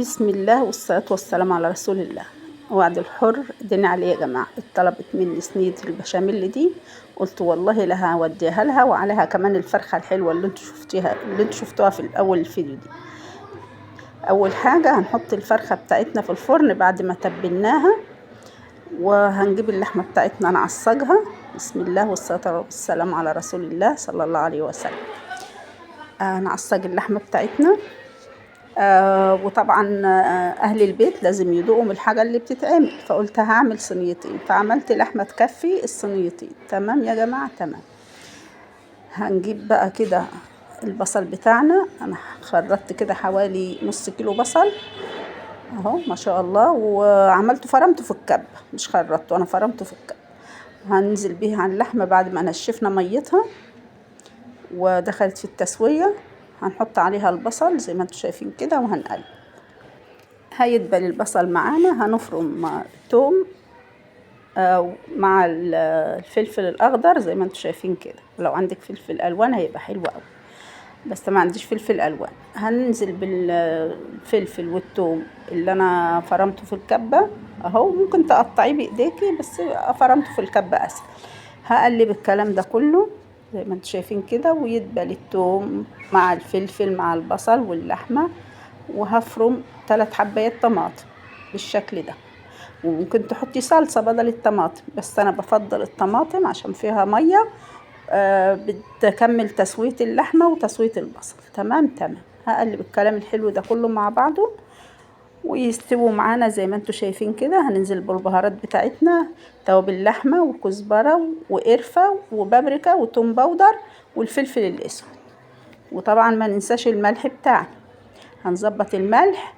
بسم الله والصلاة والسلام على رسول الله. وعد الحر دين عليه يا جماعة. طلبت مني صينية البشاميل دي، قلت والله لا هوديها لها، وعليها كمان الفرخة الحلوة اللي انتوا شفتوها في الأول الفيديو دي. أول حاجة هنحط الفرخة بتاعتنا في الفرن بعد ما تبلناها، وهنجيب اللحمة بتاعتنا نعصجها. بسم الله والصلاة والسلام على رسول الله صلى الله عليه وسلم. نعصج اللحمة بتاعتنا. وطبعا اهل البيت لازم يدوقوا من الحاجه اللي بتتعمل، فقلت هعمل صينيتين، فعملت لحمه تكفي الصينيتين. تمام يا جماعه، تمام. هنجيب بقى كده البصل بتاعنا. انا خرطت كده حوالي نص كيلو بصل اهو ما شاء الله، وعملته فرمته في الكب، مش خرطته، انا فرمته في الكب. هننزل بيه على اللحمه بعد ما نشفنا ميتها ودخلت في التسويه. هنحط عليها البصل زي ما انتم شايفين كده وهنقلب. هيدبل البصل معانا، هنفرم توم مع الفلفل الاخضر زي ما انتم شايفين كده. لو عندك فلفل الوان هيبقى حلو قوي، بس ما عنديش فلفل الوان. هننزل بالفلفل والثوم اللي انا فرمته في الكبه اهو، ممكن تقطعيه بايديكي بس فرمته في الكبه اسهل. هقلب الكلام ده كله زي ما انتم شايفين كده، ويدبل الثوم مع الفلفل مع البصل واللحمه، وهفرم 3 حبايات طماطم بالشكل ده. وممكن تحطي صلصه بدل الطماطم، بس انا بفضل الطماطم عشان فيها ميه بتكمل تسويه اللحمه وتسويه البصل. تمام. هقلب الكلام الحلو ده كله مع بعضه ويستووا معانا زي ما انتم شايفين كده. هننزل بالبهارات بتاعتنا، توابل اللحمه وكزبره وقرفه وبابريكا وتوم باودر والفلفل الاسود، وطبعا ما ننساش الملح بتاعنا. هنظبط الملح،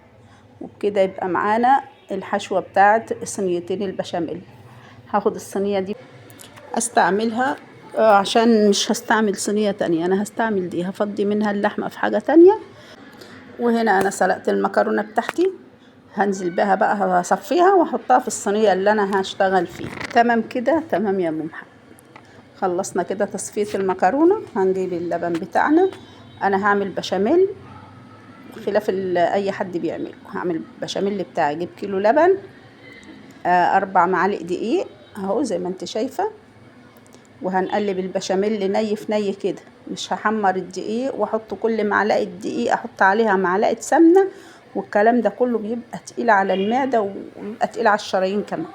وبكده يبقى معانا الحشوه بتاعت صينيتين البشاميل. هاخد الصينيه دي استعملها عشان مش هستعمل صينيه تانية، انا هستعمل دي، هفضي منها اللحمه في حاجه تانية. وهنا انا سلقت المكرونه بتاعتي، هنزل بها بقى، هصفيها واحطها في الصينيه اللي انا هشتغل فيها. تمام كده، تمام يا ام محمد. خلصنا كده تصفيه المكرونه. هنجيب اللبن بتاعنا. انا هعمل بشاميل خلاف اي حد بيعمله. هعمل بشاميل بتاعي، اجيب كيلو لبن، 4 معالق دقيق اهو زي ما انت شايفه، وهنقلب البشاميل ني في ني كده، مش هحمر الدقيق واحط كل معلقه دقيق احط عليها معلقه سمنه، والكلام ده كله بيبقى تقيل على المعده وبيبقى تقيل على الشرايين كمان.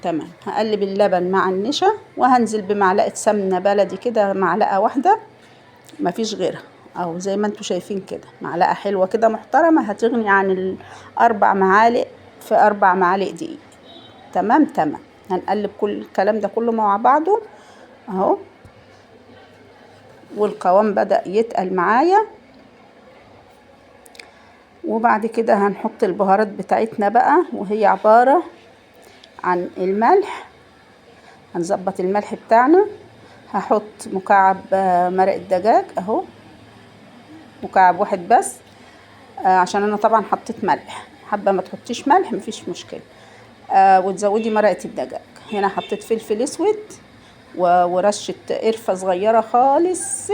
تمام. هقلب اللبن مع النشا، وهنزل بمعلقه سمنه بلدي كده، معلقه واحده مفيش غيرها، او زي ما انتم شايفين كده، معلقه حلوه كده محترمه هتغني عن 4 معالق في 4 معالق دقيق. تمام. هنقلب كل الكلام ده كله مع بعضه اهو، والقوام بدأ يتقل معايا. وبعد كده هنحط البهارات بتاعتنا بقى، وهي عبارة عن الملح. هنظبط الملح بتاعنا. هحط مكعب مرق الدجاج اهو، مكعب واحد بس، عشان انا طبعا حطيت ملح. حابه ما تحطيش ملح مفيش مشكله، وتزودي مرقه الدجاج. هنا حطيت فلفل اسود ورشه قرفه صغيره خالص،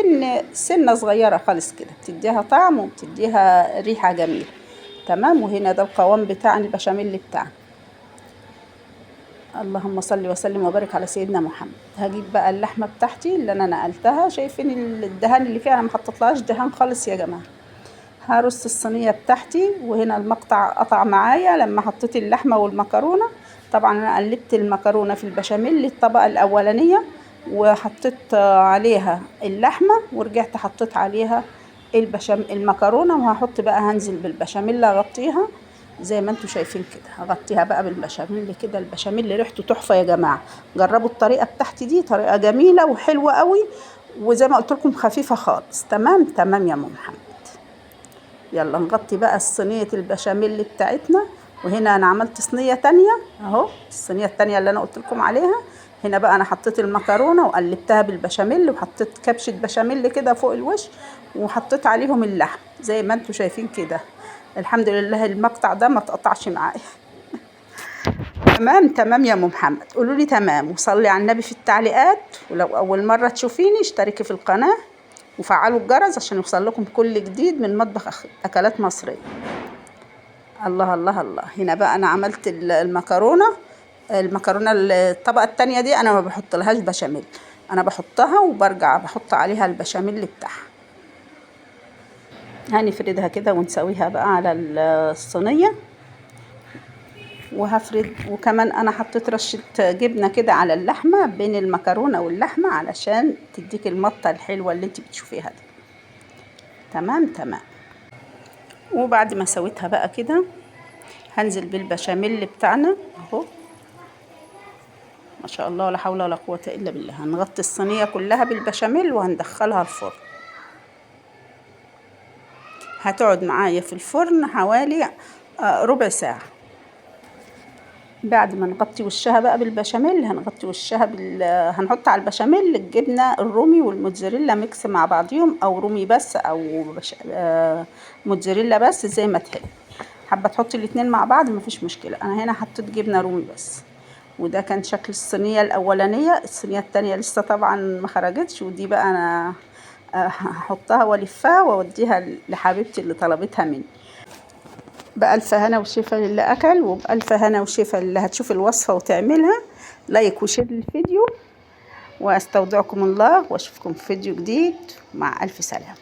سنه صغيره خالص كده، بتديها طعم وبتديها ريحه جميله. تمام. وهنا ده القوام بتاع البشاميل بتاعنا. اللهم صل وسلم وبارك على سيدنا محمد. هجيب بقى اللحمه بتاعتي اللي انا نقلتها، شايفين الدهان اللي فيها؟ انا ما حطيتلهاش دهان خالص يا جماعه. هرص الصينيه بتاعتي، وهنا المقطع قطع معايا لما حطيت اللحمه والمكرونه. طبعا انا قلبت المكرونه في البشاميل الطبقه الاولانيه، وحطيت عليها اللحمه، ورجعت حطيت عليها المكرونه، وهحط بقى، هنزل بالبشاميل اغطيها زي ما انتم شايفين كده. هغطيها بقى بالبشاميل كده. البشاميل ريحته تحفه يا جماعه، جربوا الطريقه بتاعتي دي، طريقه جميله وحلوه قوي، وزي ما قلت لكم خفيفه خالص. تمام يا ام محمد. يلا نغطي بقى الصينيه البشاميل بتاعتنا. وهنا انا عملت صينيه تانية اهو، الصينيه التانية اللي انا قلت لكم عليها. هنا بقى انا حطيت المكرونه وقلبتها بالبشاميل، وحطيت كبشه بشاميل كده فوق الوش، وحطيت عليهم اللحم زي ما انتم شايفين كده. الحمد لله المقطع ده ما تقطعش معايا. تمام يا ام محمد. قولوا لي تمام، وصلي على النبي في التعليقات. ولو اول مره تشوفيني اشتركي في القناه وفعلوا الجرس عشان يوصل لكم كل جديد من مطبخ اكلات مصريه. الله الله الله. هنا بقى انا عملت المكرونه. الطبقه التانية دي انا ما بحط لهاش بشاميل، انا بحطها وبرجع بحط عليها البشاميل بتاعها. هنفردها كده ونسويها بقى على الصينيه. وهفرد، وكمان انا حطيت رشه جبنه كده على اللحمه بين المكرونه واللحمه علشان تديك المطه الحلوه اللي انت بتشوفيها دي. تمام تمام. وبعد ما سويتها بقى كده هنزل بالبشاميل بتاعنا اهو. ما شاء الله ولا حول ولا قوة الا بالله. هنغطي الصينية كلها بالبشاميل وهندخلها الفرن. هتقعد معايا في الفرن حوالي ربع ساعة. بعد ما نغطي وشها بقى بالبشاميل هنغطي وشها هنحط على البشاميل الجبنة الرومي والموتزاريلا ميكس مع بعضيهم، او رومي بس او موتزاريلا بس زي ما تحب. حابة تحطي الاتنين مع بعض مفيش مشكلة. انا هنا حطيت جبنة رومي بس. وده كان شكل الصينية الاولانية. الصينية التانية لسه طبعا ما خرجتش، ودي بقى انا هحطها والفها واوديها لحبيبتي اللي طلبتها مني. بألف هنا وشفا للي أكل، وبألف هنا وشفا للي هتشوف الوصفة وتعملها. لايك وشير للفيديو، وأستودعكم الله وأشوفكم في فيديو جديد. مع ألف سلامة.